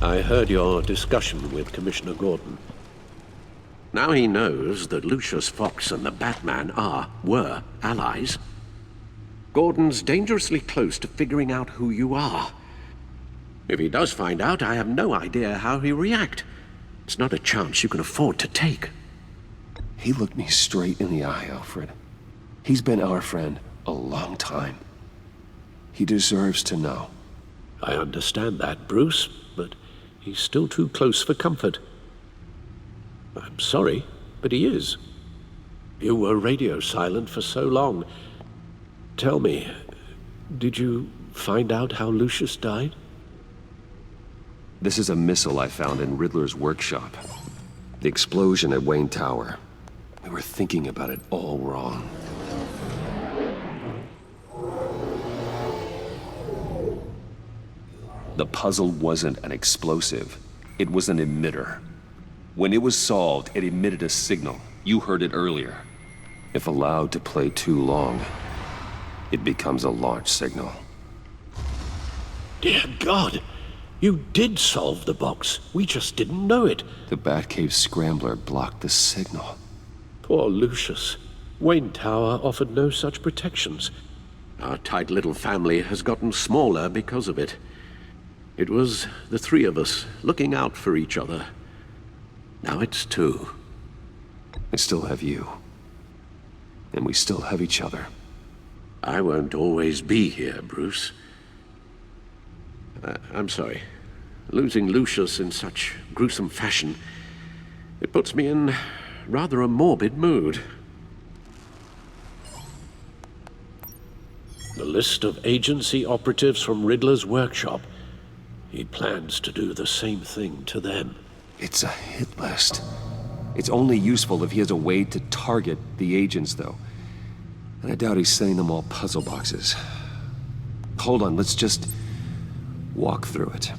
I heard your discussion with Commissioner Gordon. Now he knows that Lucius Fox and the Batman were allies. Gordon's dangerously close to figuring out who you are. If he does find out, I have no idea how he'll react. It's not a chance you can afford to take. He looked me straight in the eye, Alfred. He's been our friend a long time. He deserves to know. I understand that, Bruce, but he's still too close for comfort. I'm sorry, but he is. You were radio silent for so long. Tell me, did you find out how Lucius died? This is a missile I found in Riddler's workshop. The explosion at Wayne Tower. We were thinking about it all wrong. The puzzle wasn't an explosive. It was an emitter. When it was solved, it emitted a signal. You heard it earlier. If allowed to play too long, it becomes a launch signal. Dear God! You did solve the box. We just didn't know it. The Batcave scrambler blocked the signal. Poor Lucius. Wayne Tower offered no such protections. Our tight little family has gotten smaller because of it. It was the three of us looking out for each other. Now it's two. I still have you. And we still have each other. I won't always be here, Bruce. I'm sorry. Losing Lucius in such gruesome fashion, it puts me in rather a morbid mood. The list of agency operatives from Riddler's workshop. He plans to do the same thing to them. It's a hit list. It's only useful if he has a way to target the agents, though. And I doubt he's sending them all puzzle boxes. Hold on, let's just walk through it.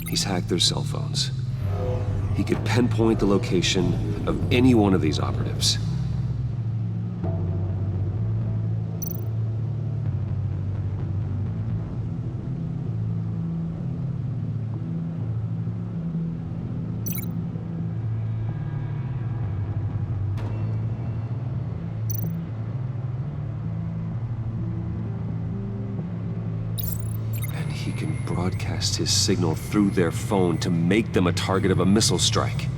He's hacked their cell phones. He could pinpoint the location of any one of these operatives. He can broadcast his signal through their phone to make them a target of a missile strike.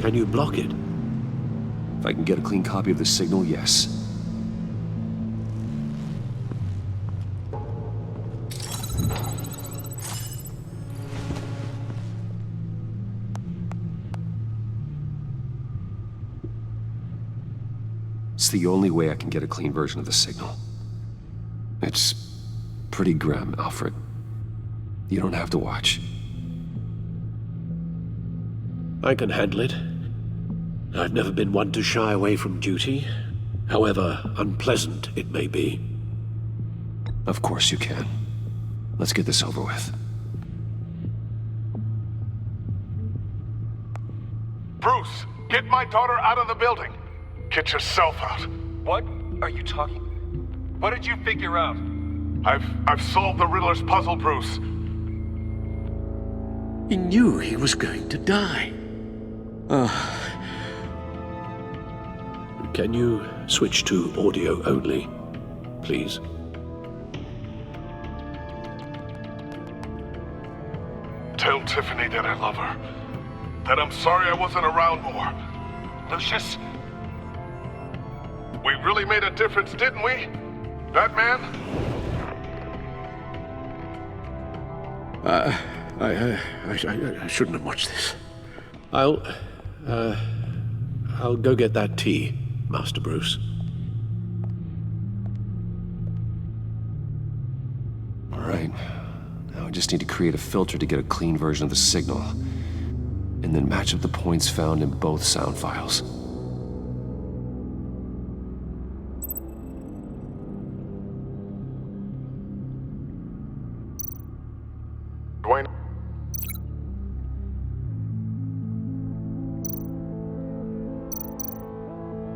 Can you block it? If I can get a clean copy of the signal, yes. It's the only way I can get a clean version of the signal. It's pretty grim, Alfred. You don't have to watch. I can handle it. I've never been one to shy away from duty, however unpleasant it may be. Of course you can. Let's get this over with. Bruce, get my daughter out of the building. Get yourself out. What are you talking? What did you figure out? I've solved the Riddler's puzzle, Bruce. He knew he was going to die. Can you switch to audio only, please? Tell Tiffany that I love her. That I'm sorry I wasn't around more. Lucius? We really made a difference, didn't we? Batman? I shouldn't have watched this. I'll go get that tea, Master Bruce. All right. Now I just need to create a filter to get a clean version of the signal. and then match up the points found in both sound files. Dwayne.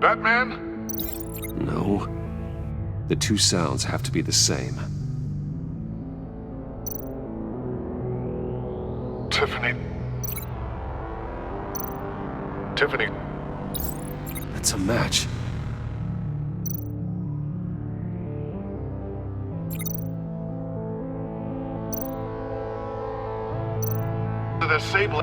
Batman? No. The two sounds have to be the same. Tiffany. Tiffany. That's a match. The Sable.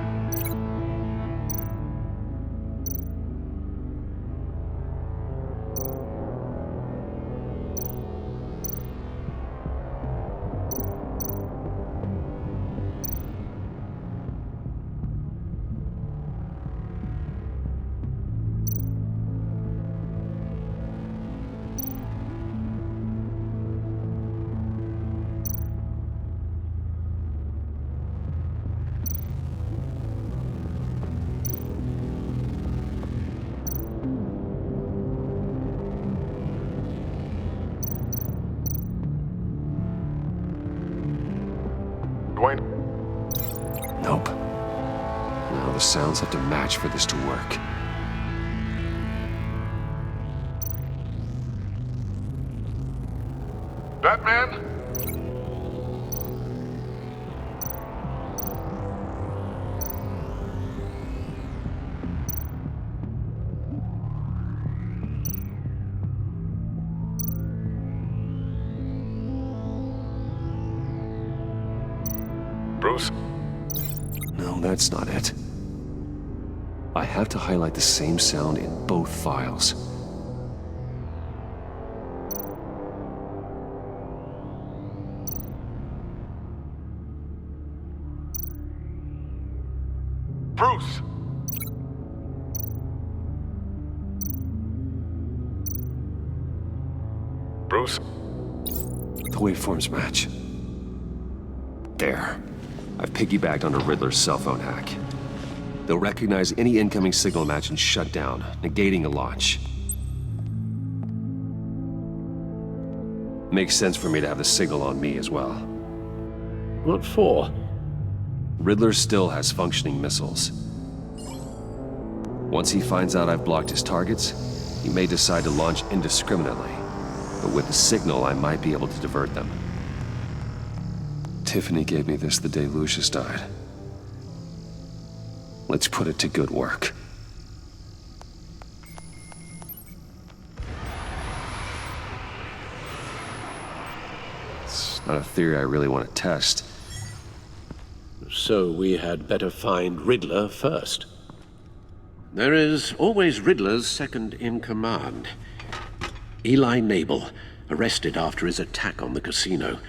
Dwayne. Nope. Now the sounds have to match for this to work. Batman? Bruce? No, that's not it. I have to highlight the same sound in both files. Bruce! Bruce? The waveforms match. There. I've piggybacked onto Riddler's cell phone hack. They'll recognize any incoming signal match and shut down, negating a launch. Makes sense for me to have the signal on me as well. What for? Riddler still has functioning missiles. Once he finds out I've blocked his targets, he may decide to launch indiscriminately. But with the signal, I might be able to divert them. Tiffany gave me this the day Lucius died. Let's put it to good work. It's not a theory I really want to test. So we had better find Riddler first. There is always Riddler's second in command. Eli Nabel, arrested after his attack on the casino.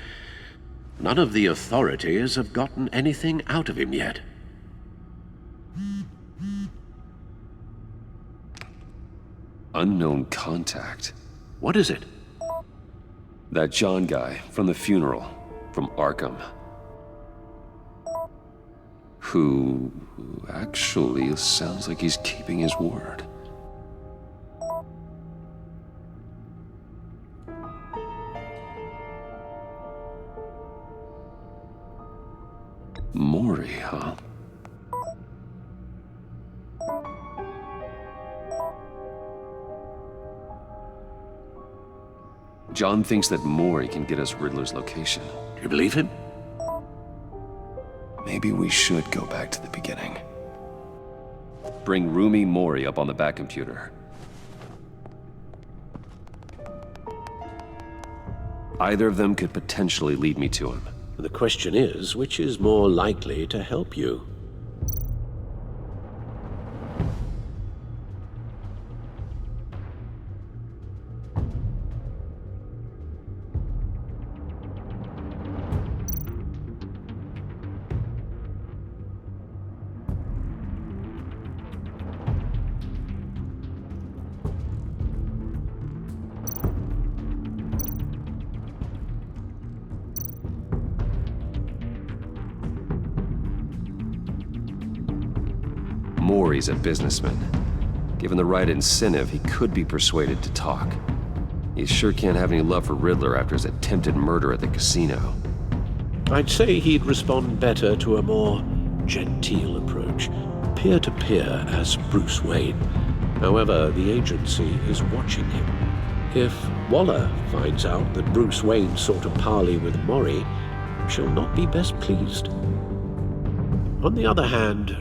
None of the authorities have gotten anything out of him yet. Unknown contact. What is it? That John guy from the funeral, from Arkham. Who actually sounds like he's keeping his word. Mori, huh? John thinks that Mori can get us Riddler's location. Do you believe him? Maybe we should go back to the beginning. Bring Rumi Mori up on the back computer. Either of them could potentially lead me to him. The question is, which is more likely to help you? Maury's a businessman. Given the right incentive, he could be persuaded to talk. He sure can't have any love for Riddler after his attempted murder at the casino. I'd say he'd respond better to a more genteel approach, peer-to-peer as Bruce Wayne. However, the agency is watching him. If Waller finds out that Bruce Wayne sought a parley with Maury, she'll not be best pleased. On the other hand,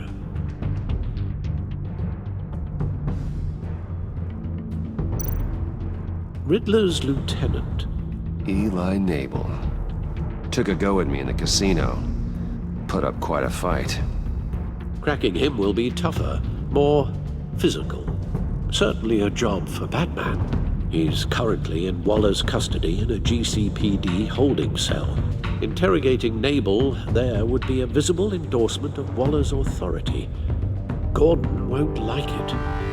Riddler's lieutenant, Eli Nabel. Took a go at me in the casino. Put up quite a fight. cracking him will be tougher, more physical. Certainly a job for Batman. He's currently in Waller's custody in a GCPD holding cell. Interrogating Nabel there would be a visible endorsement of Waller's authority. Gordon won't like it.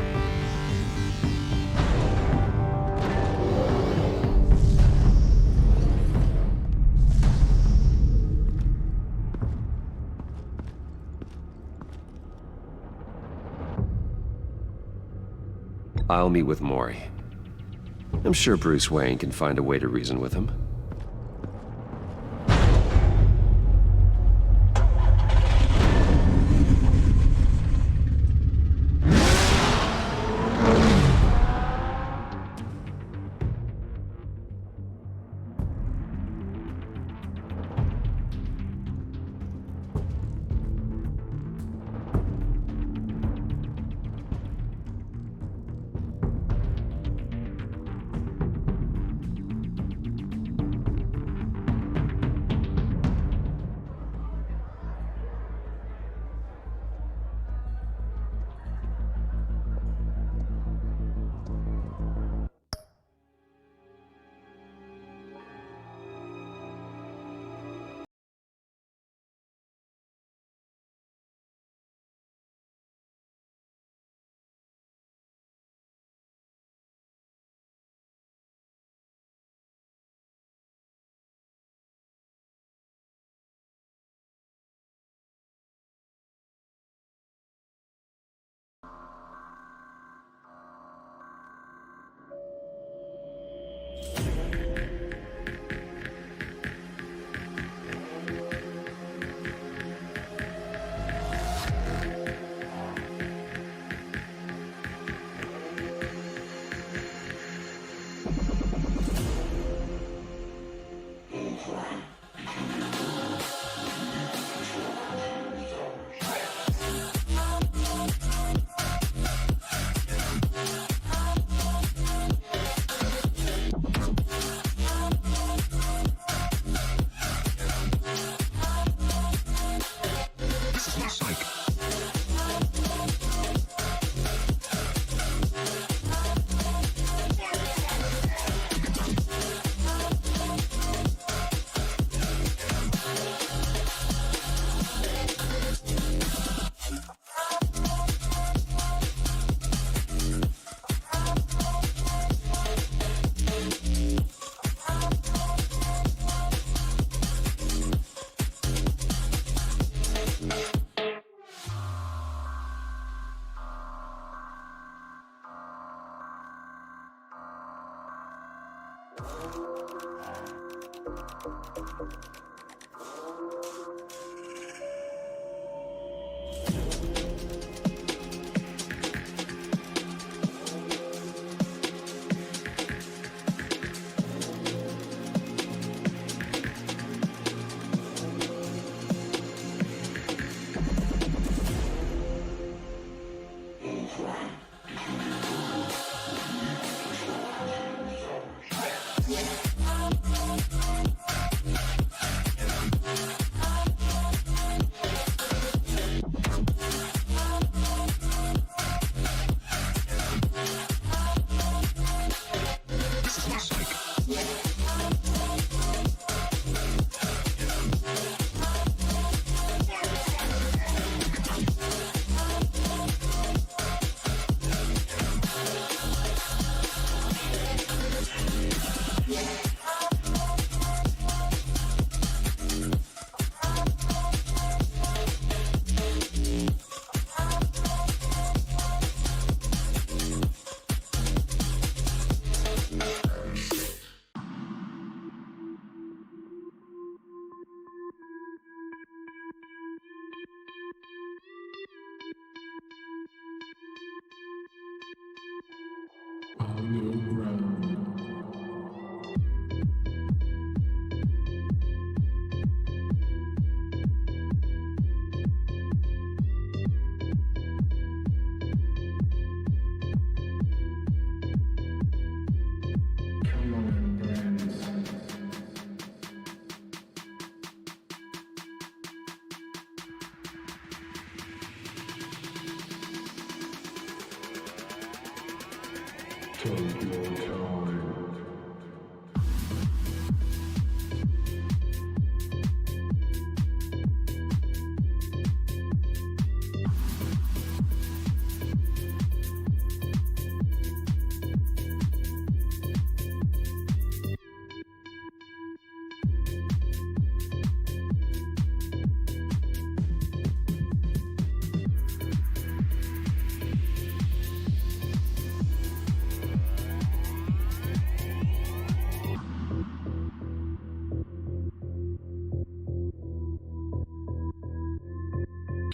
I'll meet with Maury. I'm sure Bruce Wayne can find a way to reason with him.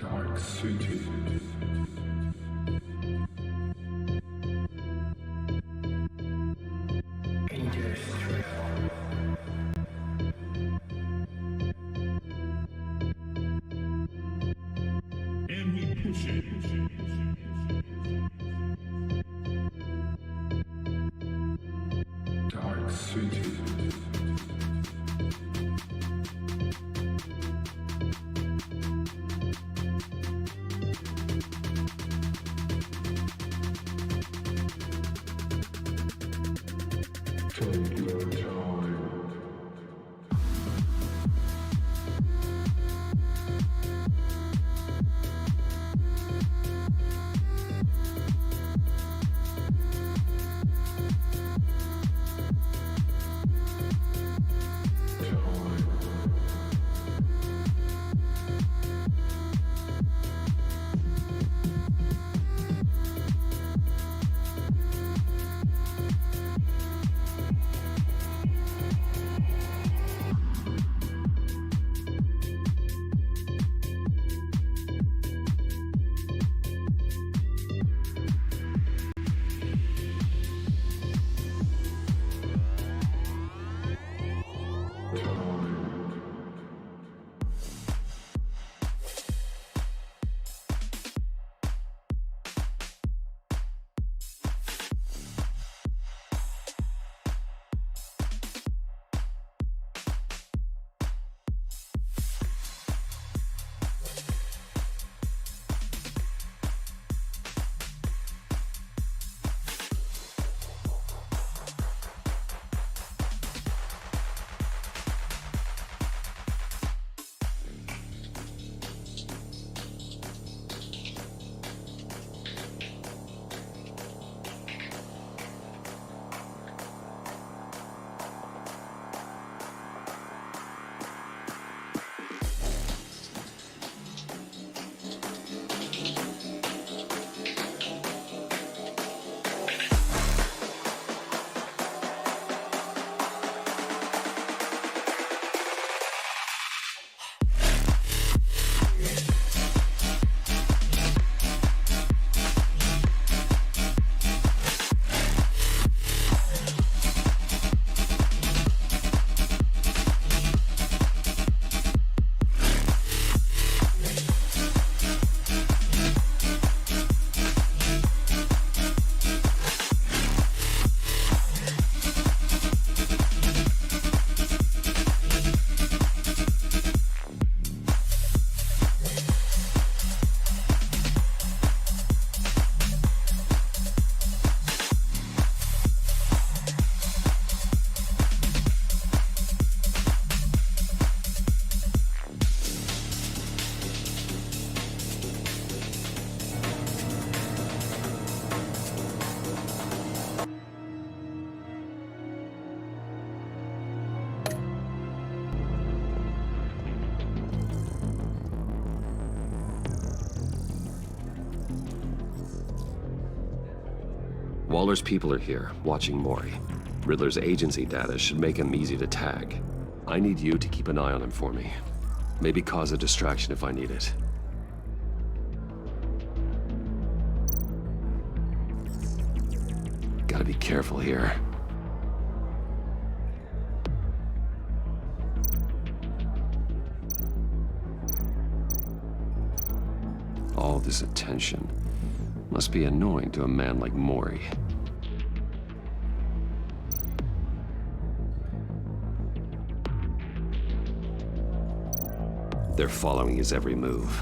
Dark City. And we push it. Dark City. Take your time. Waller's people are here, watching Mori. Riddler's agency data should make him easy to tag. I need you to keep an eye on him for me. Maybe cause a distraction if I need it. Gotta be careful here. All this attention must be annoying to a man like Mori. They're following his every move.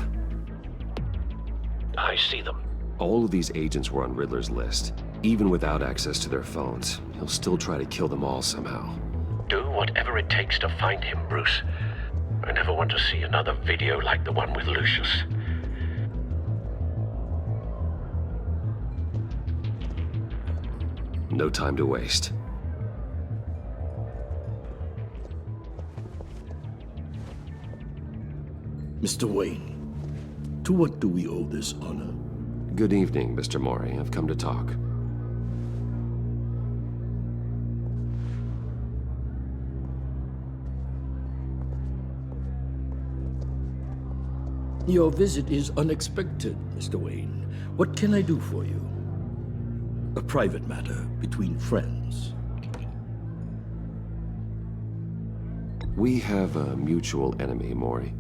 I see them. All of these agents were on Riddler's list. Even without access to their phones, he'll still try to kill them all somehow. Do whatever it takes to find him, Bruce. I never want to see another video like the one with Lucius. No time to waste. Mr. Wayne, to what do we owe this honor? Good evening, Mr. Mori. I've come to talk. Your visit is unexpected, Mr. Wayne. What can I do for you? A private matter between friends. We have a mutual enemy, Mori.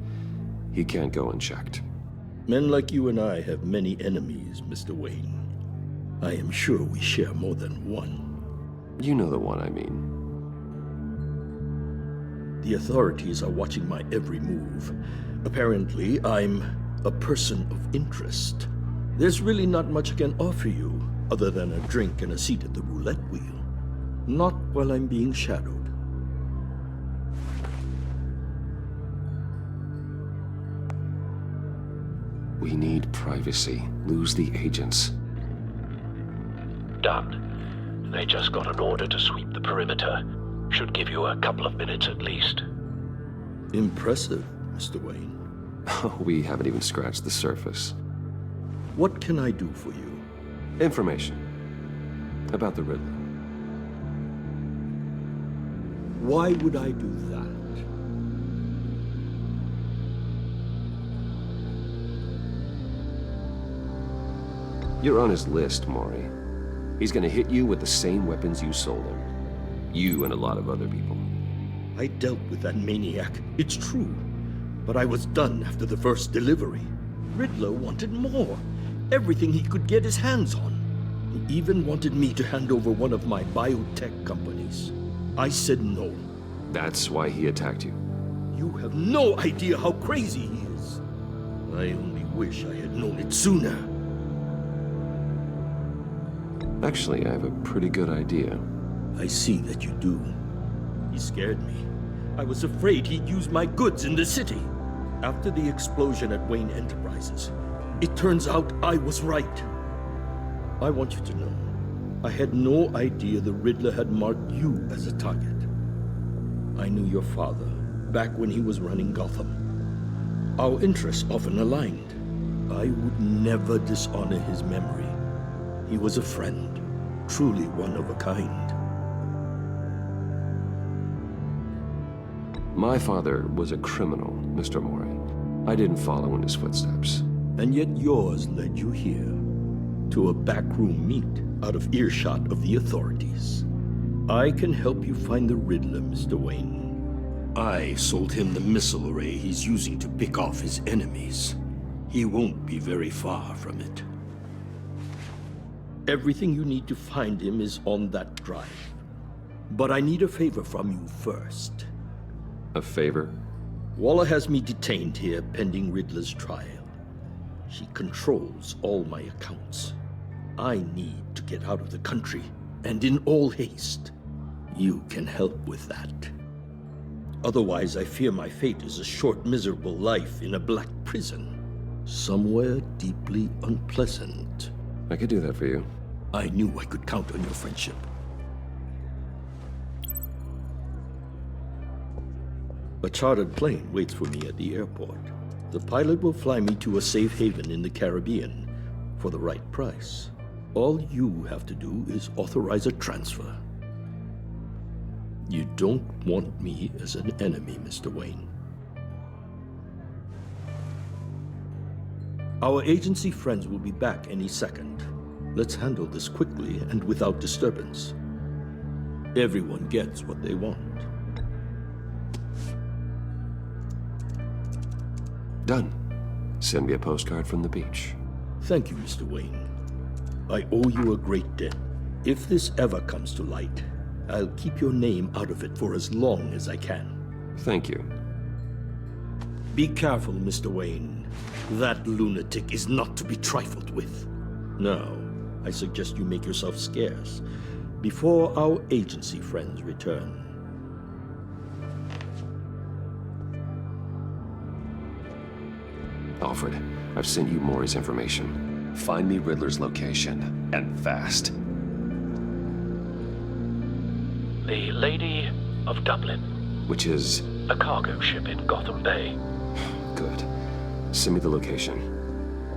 He can't go unchecked. Men like you and I have many enemies, Mr. Wayne. I am sure we share more than one. You know the one I mean. The authorities are watching my every move. Apparently, I'm a person of interest. There's really not much I can offer you, other than a drink and a seat at the roulette wheel. Not while I'm being shadowed. We need privacy. Lose the agents. Done. They just got an order to sweep the perimeter. Should give you a couple of minutes at least. Impressive, Mr. Wayne. We haven't even scratched the surface. What can I do for you? Information. About the Riddler. Why would I do that? You're on his list, Mori. He's gonna hit you with the same weapons you sold him. You and a lot of other people. I dealt with that maniac, it's true. But I was done after the first delivery. Riddler wanted more. Everything he could get his hands on. He even wanted me to hand over one of my biotech companies. I said no. That's why he attacked you. You have no idea how crazy he is. I only wish I had known it sooner. Actually, I have a pretty good idea. I see that you do. He scared me. I was afraid he'd use my goods in the city. After the explosion at Wayne Enterprises, it turns out I was right. I want you to know, I had no idea the Riddler had marked you as a target. I knew your father back when he was running Gotham. Our interests often aligned. I would never dishonor his memory. He was a friend, truly one of a kind. My father was a criminal, Mr. Mori. I didn't follow in his footsteps. And yet yours led you here, to a backroom meet out of earshot of the authorities. I can help you find the Riddler, Mr. Wayne. I sold him the missile array he's using to pick off his enemies. He won't be very far from it. Everything you need to find him is on that drive. But I need a favor from you first. A favor? Waller has me detained here pending Riddler's trial. She controls all my accounts. I need to get out of the country, and in all haste. You can help with that. Otherwise, I fear my fate is a short, miserable life in a black prison. Somewhere deeply unpleasant. I could do that for you. I knew I could count on your friendship. A chartered plane waits for me at the airport. The pilot will fly me to a safe haven in the Caribbean for the right price. All you have to do is authorize a transfer. You don't want me as an enemy, Mr. Wayne. Our agency friends will be back any second. Let's handle this quickly and without disturbance. Everyone gets what they want. Done. Send me a postcard from the beach. Thank you, Mr. Wayne. I owe you a great debt. If this ever comes to light, I'll keep your name out of it for as long as I can. Thank you. Be careful, Mr. Wayne. That lunatic is not to be trifled with. Now, I suggest you make yourself scarce before our agency friends return. Alfred, I've sent you Maury's information. Find me Riddler's location, and fast. The Lady of Dublin. Which is... A cargo ship in Gotham Bay. good. Send me the location.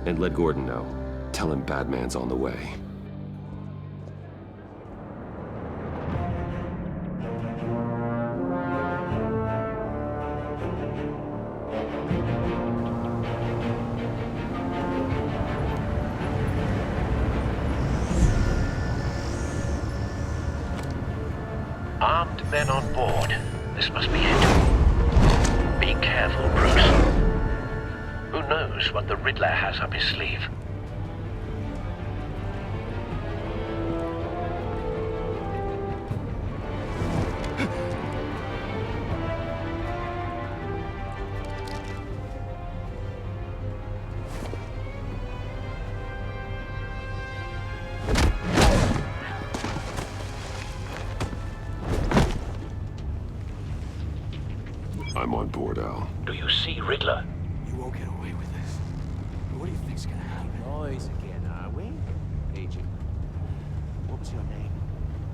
And let Gordon know. Tell him Batman's on the way. Armed men on board. This must be it. Be careful, Bruce. Who knows what the Riddler has up his sleeve? I'm on board, Al. Do you see Riddler? You won't get away with this. What do you think's gonna happen? Noise again, are we? Agent, what was your name?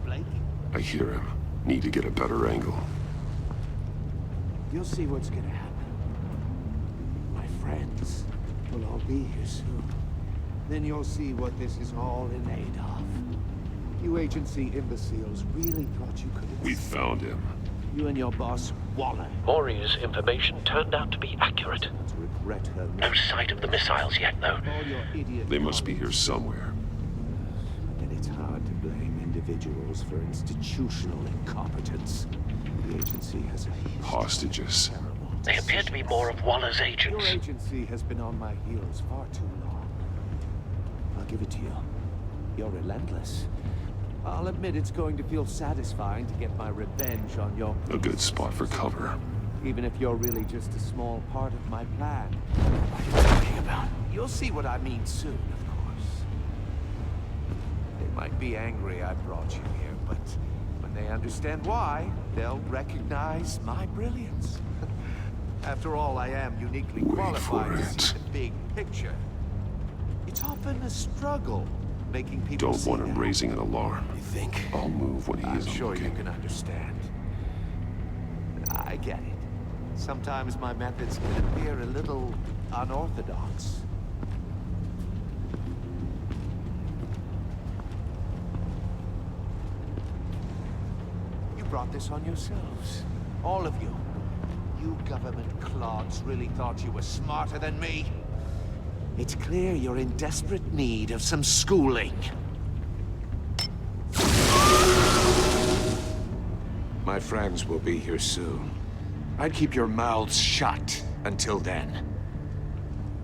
Blake? I hear him. Need to get a better angle. You'll see what's gonna happen. My friends will all be here soon. Then you'll see what this is all in aid of. You agency imbeciles really thought you could... We found him. You and your boss, Waller. Maury's information turned out to be accurate. To regret her... No sight of the missiles yet, though. All your idiot They must be here colleagues. somewhere. And it's hard to blame individuals for institutional incompetence. The agency has a history of Hostages. terrible They appear to be more of Waller's Your agents. agency has been on my heels far too long. I'll give it to you. You're relentless. I'll admit it's going to feel satisfying to get my revenge on your... A good spot for cover. Even if you're really just a small part of my plan. What are you talking about? You'll see what I mean soon, of course. They might be angry I brought you here, but when they understand why, they'll recognize my brilliance. After all, I am uniquely Wait qualified for to it. see the big picture. It's often a struggle, making people Don't see want him that. raising an alarm. You think? I'll move when he I'm isn't sure looking. you can understand. I get it. Sometimes my methods can appear a little unorthodox. You brought this on yourselves. All of you. You government clods really thought you were smarter than me? It's clear you're in desperate need of some schooling. My friends will be here soon. I'd keep your mouths shut until then.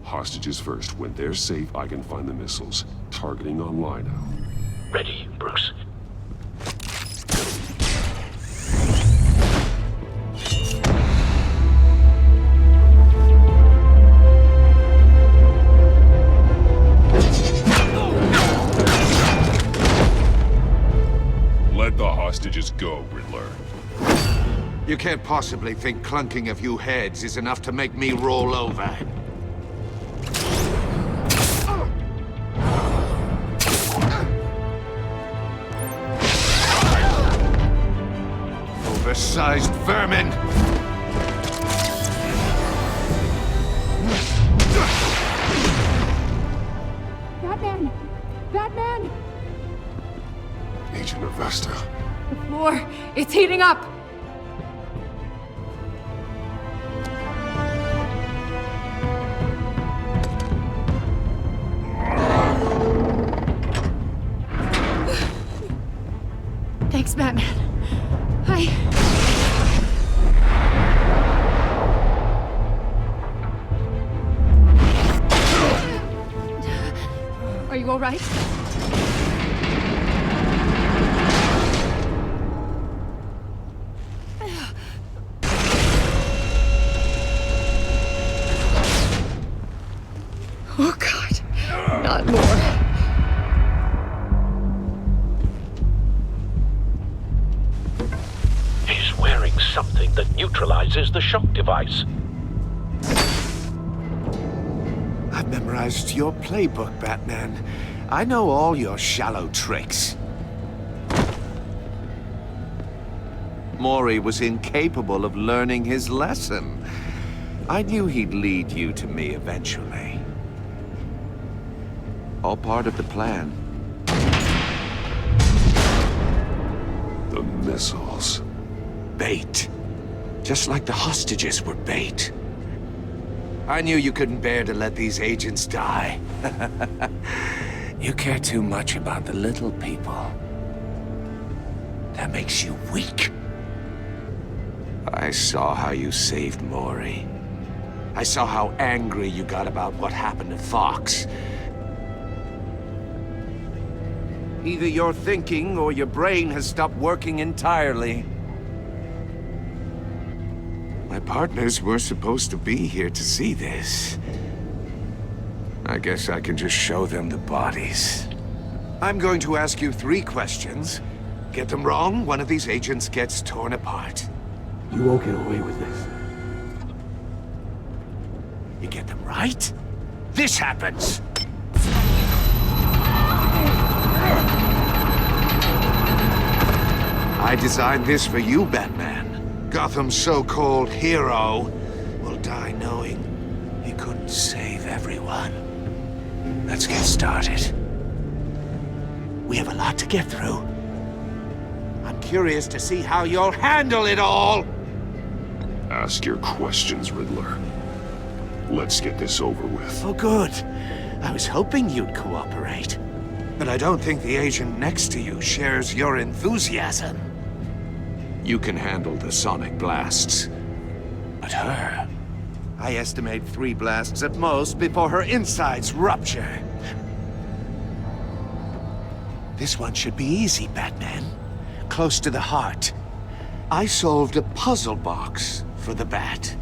Hostages first. When they're safe, I can find the missiles. Targeting online now. Ready, Bruce. Let the hostages go, Riddler. You can't possibly think clunking a few heads is enough to make me roll over. Oversized vermin! Batman! Batman! Agent Avesta. The floor, it's heating up! Thanks, Batman. Are you all right? Oh, God. Not more. He's wearing something that neutralizes the shock device. I've memorized your playbook, Batman. I know all your shallow tricks. Mori was incapable of learning his lesson. I knew he'd lead you to me eventually. All part of the plan. The missiles. Bait. Just like the hostages were bait. I knew you couldn't bear to let these agents die. You care too much about the little people. That makes you weak. I saw how you saved Mori. I saw how angry you got about what happened to Fox. Either your thinking or your brain has stopped working entirely. My partners were supposed to be here to see this. I guess I can just show them the bodies. I'm going to ask you 3 questions. Get them wrong, one of these agents gets torn apart. You won't get away with this. You get them right, this happens! I designed this for you, Batman. Gotham's so-called hero will die knowing he couldn't save everyone. Let's get started. We have a lot to get through. I'm curious to see how you'll handle it all! Ask your questions, Riddler. Let's get this over with. Oh, good. I was hoping you'd cooperate. But I don't think the agent next to you shares your enthusiasm. You can handle the sonic blasts. But her... I estimate 3 blasts at most before her insides rupture. This one should be easy, Batman. Close to the heart. I solved a puzzle box for the Bat.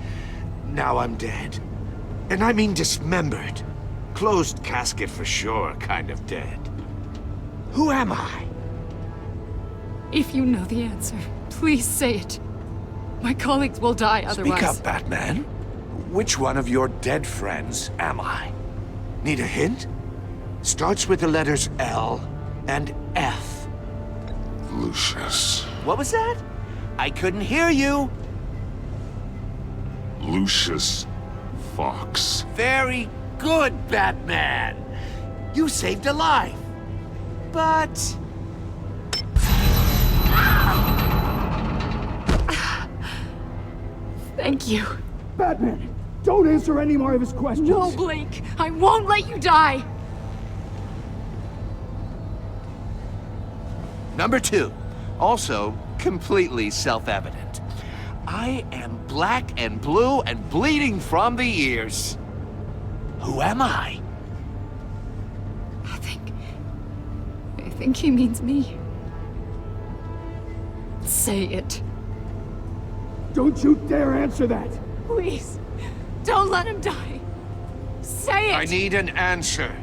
Now I'm dead. And I mean dismembered. Closed casket for sure, kind of dead. Who am I? If you know the answer, please say it. My colleagues will die otherwise. Speak up, Batman. Which one of your dead friends am I? Need a hint? Starts with the letters L and F. Lucius. What was that? I couldn't hear you. Lucius Fox. Very good, Batman. You saved a life. But... Thank you. Batman, don't answer any more of his questions. No, Blake. I won't let you die. Number 2. Also completely self-evident. I am black and blue and bleeding from the ears. Who am I? I think he means me. Say it. Don't you dare answer that! Please, don't let him die. Say it! I need an answer.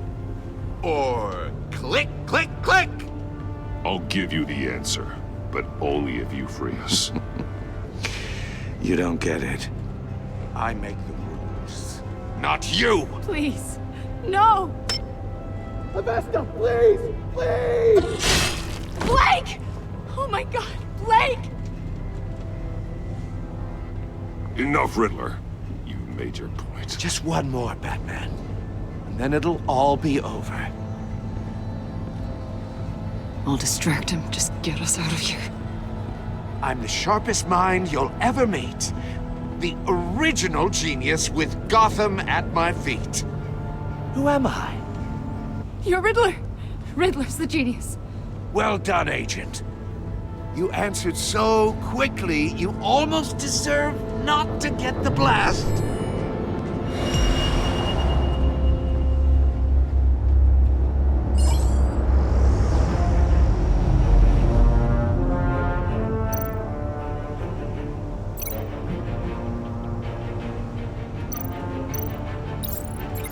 Or click, click, click! I'll give you the answer, but only if you free us. You don't get it. I make the rules, not you! Please, no! Avesta, please! Please! Blake! Oh my God, Blake! Enough, Riddler. You've made your point. Just one more, Batman. And then it'll all be over. I'll distract him. Just get us out of here. I'm the sharpest mind you'll ever meet. The original genius with Gotham at my feet. Who am I? You're Riddler. Riddler's the genius. Well done, Agent. You answered so quickly, you almost deserve not to get the blast.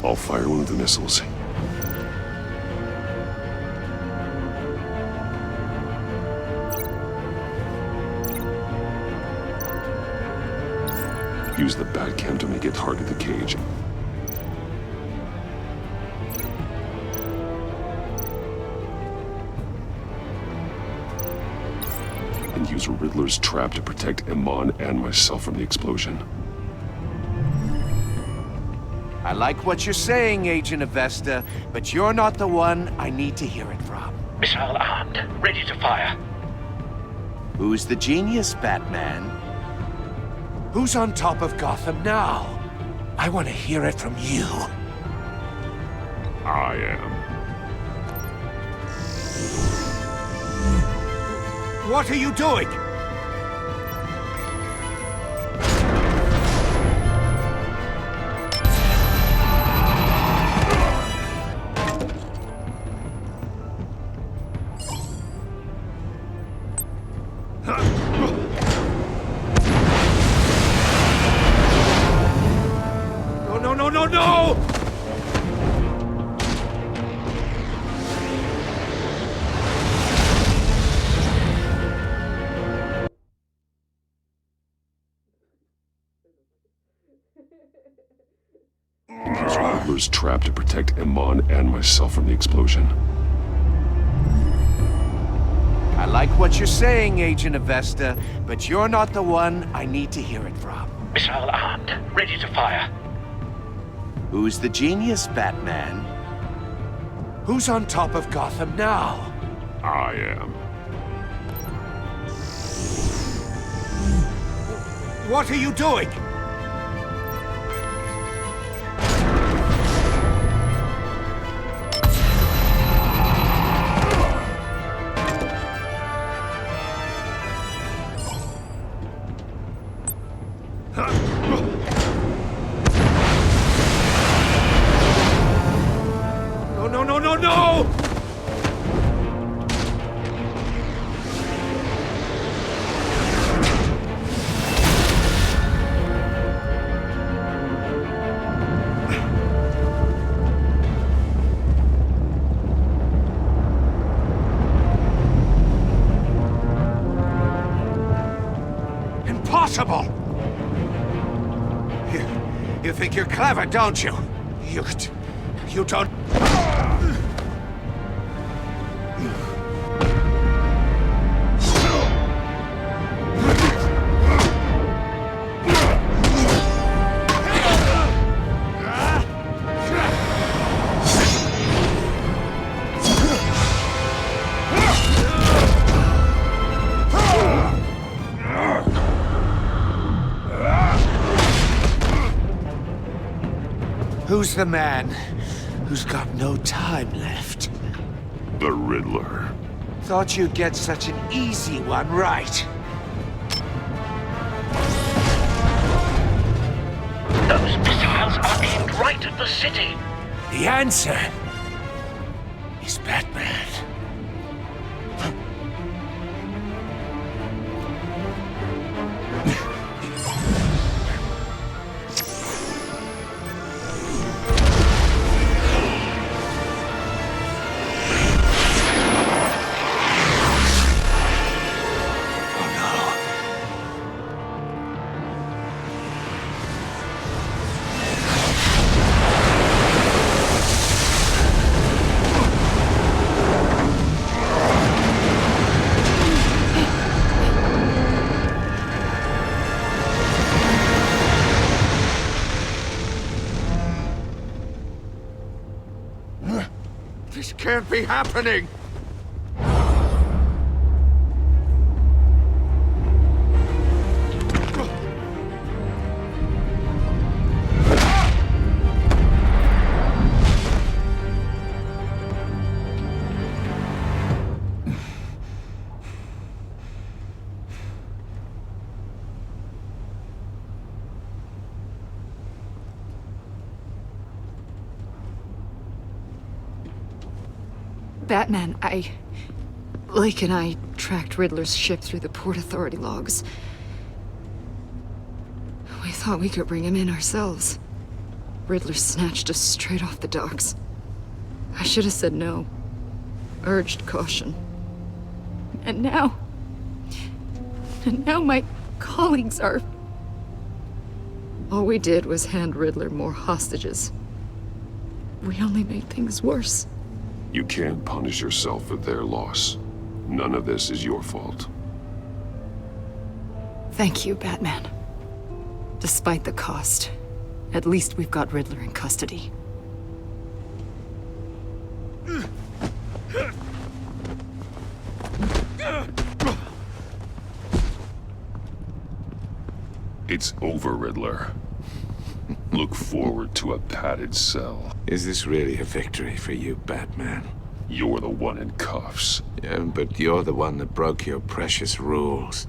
I'll fire one of the missiles. Use the Batcam to make it hard to the cage. And use Riddler's trap to protect Iman and myself from the explosion. I like what you're saying, Agent Avesta, but you're not the one I need to hear it from. Missile armed, ready to fire. Who's the genius, Batman? Who's on top of Gotham now? I want to hear it from you. I am. What are you doing? No! Use Riddler's trap to protect Iman and myself from the explosion. I like what you're saying, Agent Avesta, but you're not the one I need to hear it from. Missile armed, ready to fire. Who's the genius, Batman? Who's on top of Gotham now? I am. What are you doing? No! Impossible! You think you're clever, don't you? You don't... Who's the man who's got no time left? The Riddler. Thought you'd get such an easy one right. Those missiles are aimed right at the city. The answer is Batman. This can't be happening! Batman, Lake and I tracked Riddler's ship through the Port Authority logs. We thought we could bring him in ourselves. Riddler snatched us straight off the docks. I should have said no. Urged caution. And now my colleagues are... All we did was hand Riddler more hostages. We only made things worse. You can't punish yourself for their loss. None of this is your fault. Thank you, Batman. Despite the cost, at least we've got Riddler in custody. It's over, Riddler. Look forward to a padded cell. Is this really a victory for you, Batman? You're the one in cuffs. Yeah, but you're the one that broke your precious rules.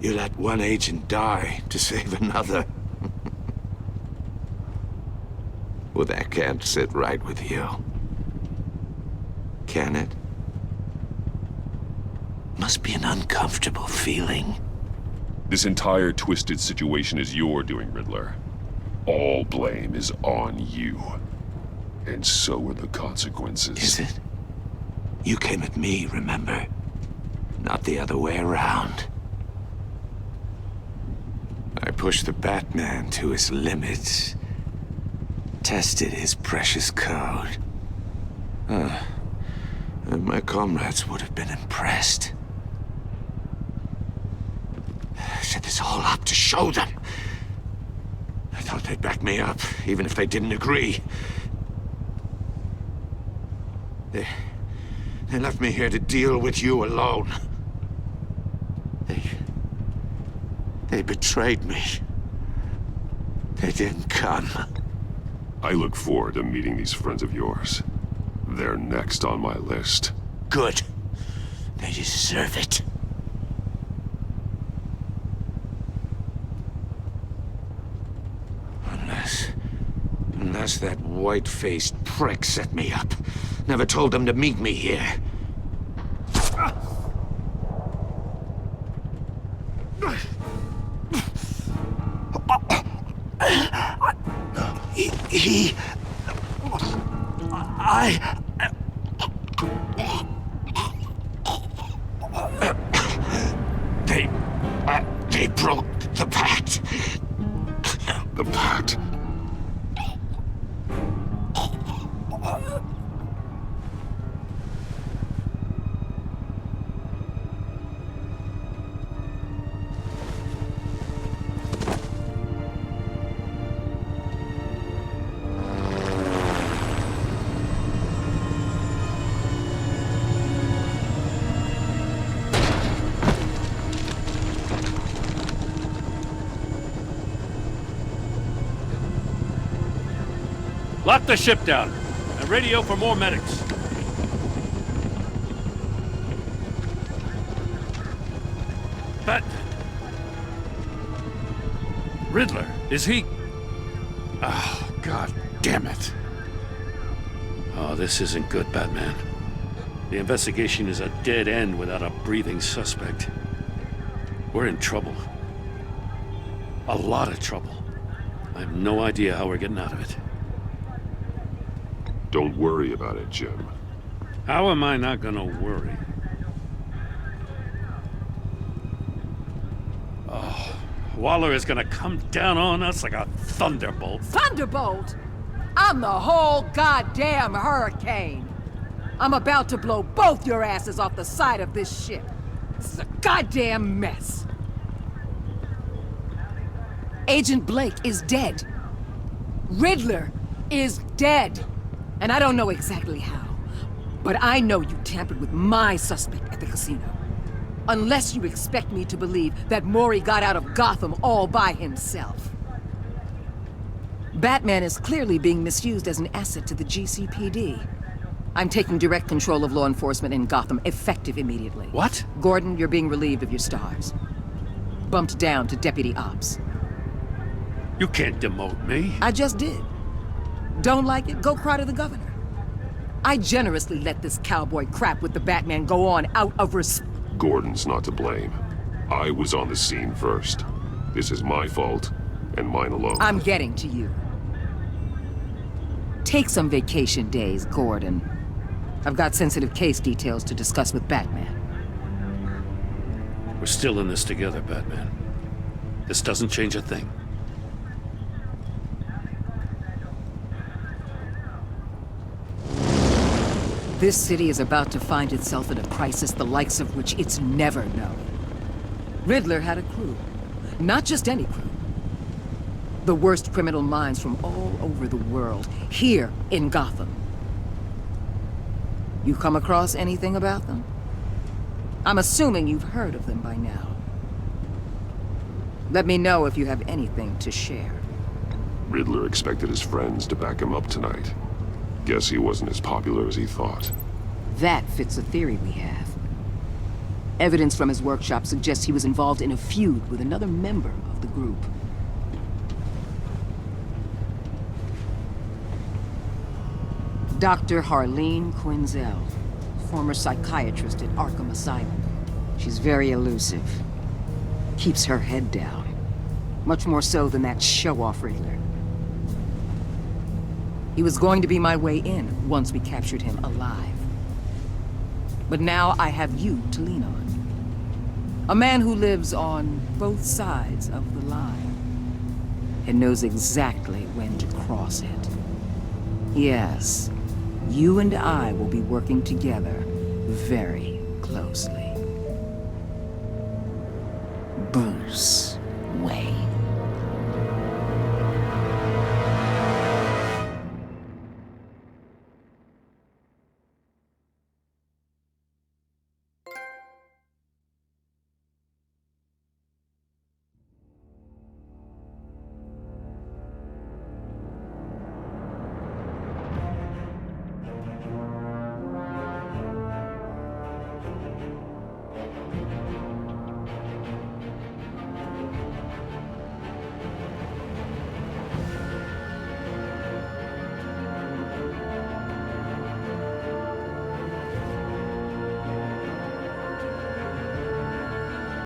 You let one agent die to save another. Well, that can't sit right with you. Can it? Must be an uncomfortable feeling. This entire twisted situation is your doing, Riddler. All blame is on you. And so are the consequences. Is it? You came at me, remember? Not the other way around. I pushed the Batman to his limits. Tested his precious code. And my comrades would have been impressed. I set this all up to show them. I thought they'd back me up, even if they didn't agree. They left me here to deal with you alone. They betrayed me. They didn't come. I look forward to meeting these friends of yours. They're next on my list. Good. They deserve it. Unless that white-faced prick set me up. Never told them to meet me here. They broke the pact. The pact? Lock the ship down, and radio for more medics. Riddler, is he... Oh, God damn it. Oh, this isn't good, Batman. The investigation is a dead end without a breathing suspect. We're in trouble. A lot of trouble. I have no idea how we're getting out of it. Don't worry about it, Jim. How am I not gonna worry? Oh, Waller is gonna come down on us like a thunderbolt. Thunderbolt? I'm the whole goddamn hurricane. I'm about to blow both your asses off the side of this ship. This is a goddamn mess. Agent Blake is dead. Riddler is dead. And I don't know exactly how, but I know you tampered with my suspect at the casino. Unless you expect me to believe that Mori got out of Gotham all by himself. Batman is clearly being misused as an asset to the GCPD. I'm taking direct control of law enforcement in Gotham, effective immediately. What? Gordon, you're being relieved of your stars. Bumped down to Deputy Ops. You can't demote me. I just did. Don't like it? Go cry to the governor. I generously let this cowboy crap with the Batman go on out of Gordon's not to blame. I was on the scene first. This is my fault, and mine alone. I'm getting to you. Take some vacation days, Gordon. I've got sensitive case details to discuss with Batman. We're still in this together, Batman. This doesn't change a thing. This city is about to find itself in a crisis the likes of which it's never known. Riddler had a crew. Not just any crew. The worst criminal minds from all over the world, here in Gotham. You come across anything about them? I'm assuming you've heard of them by now. Let me know if you have anything to share. Riddler expected his friends to back him up tonight. Guess he wasn't as popular as he thought. That fits a theory we have. Evidence from his workshop suggests he was involved in a feud with another member of the group. Dr. Harleen Quinzel, former psychiatrist at Arkham Asylum. She's very elusive. Keeps her head down. Much more so than that show-off Riddler. He was going to be my way in once we captured him alive. But now I have you to lean on. A man who lives on both sides of the line and knows exactly when to cross it. Yes, you and I will be working together very closely. Bruce Wayne.